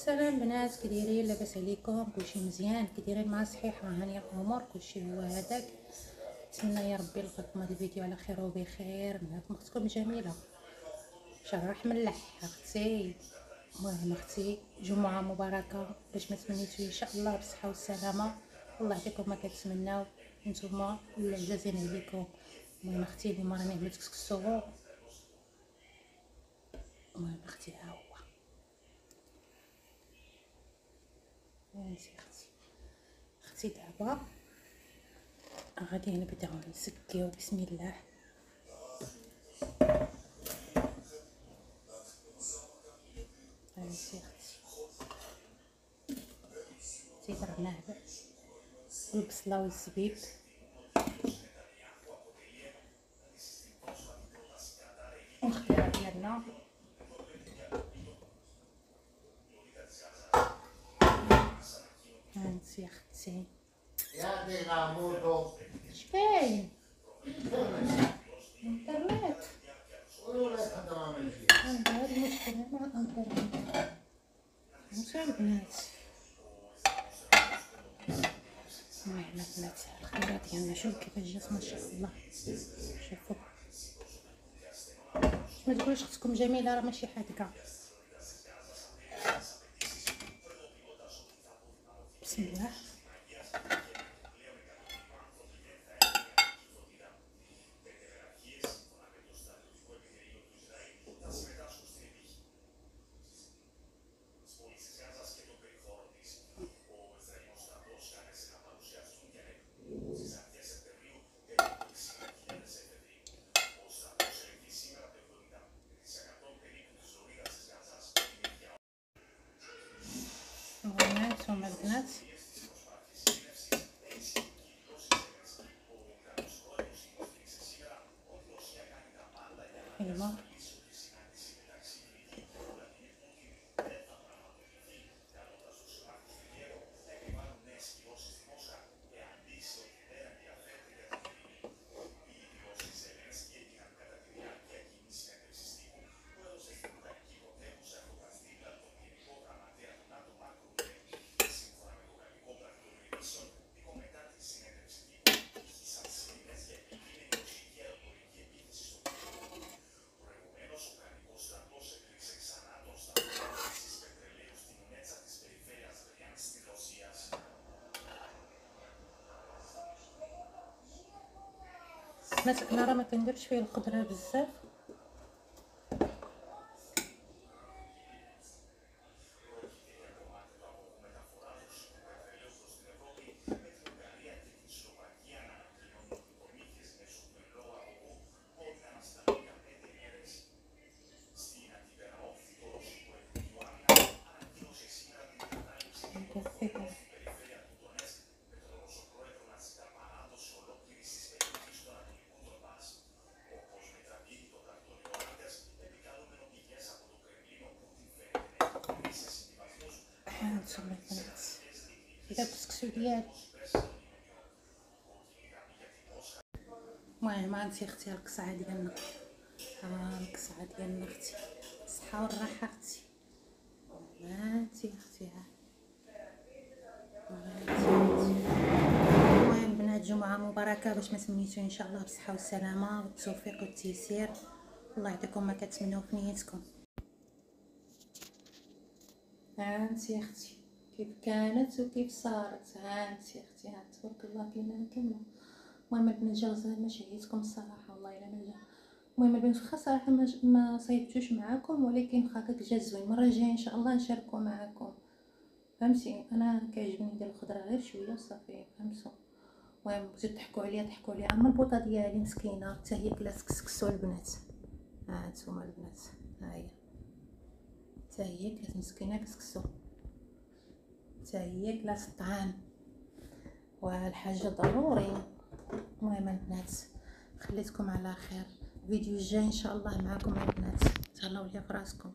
السلام بنات، كي دايرين؟ لاباس عليكم؟ كلشي مزيان؟ كي دايرين مع الصحيح وهانيه الامور؟ كلشي هو هذاك. نتمنى يا ربي نلقاكم هذا الفيديو على خير وبخير. معكم اختكم جميله. شرح ملح اختي. المهم اختي، جمعه مباركه باش ما تمنيتو ان شاء الله بالصحه والسلامه، والله يعطيكم ما كتمناو نتوما اللي عزازين عليكم. المهم اختي، اليوم راني عملت كسكسو. المهم اختي ها هو اختي دابا غادي نبداو نسكيو. بسم الله. هانتي اختي درنا البصله والزبيب والخضره ديالنا. هانتي اختي شكاين الانترنت. هذا المشكله مع الانترنت. ماشي البنات. المهم البنات الخضره ديالنا شوف كيفاش جات ما شاء الله. شوفوا ما تقولوش اختكم جميله راه ماشي حادقه. بسم الله. هانتوما البنات ايوا انا راه ما كنديرش فيه الخضره بزاف. هانتوما البنات هذا الكسكسو ديالي. المهم هانتي اختي القصعه ديالنا. القصعه ديالنا اختي، الصحه والراحه اختي. هانتي اختي المهم بنات، جمعه مباركه باش ما تمنيتو ان شاء الله بالصحه والسلامه والتوفيق والتيسير. الله يعطيكم ما كتمنوا في نيتكم. هانتي اختي كيف كانت وكيف صارت. هانتي اختي تبارك الله كاينه كامله. المهم البنات جا غزال ما شهيتكم الصراحه، والله الا ما جا. المهم البنات واخا صراحه ما صايبتوش معاكم، ولكن هكاك جا زوين. المره الجايه ان شاء الله نشاركو معاكم. فهمتي انا كيعجبني ندير الخضره غير شويه وصافي. فهمتوا؟ المهم بغيتو تحكوا عليا اما البوطه ديالي مسكينه حتى هي كلات كسكسو البنات. هانتوما البنات ها هي حتى هي كلات مسكينه كسكسو، حتى هي كلات الطعام والحاجه ضروري. المهم البنات خليتكم على خير. الفيديو الجاي ان شاء الله معكم البنات. تهلاو ليا فراسكم.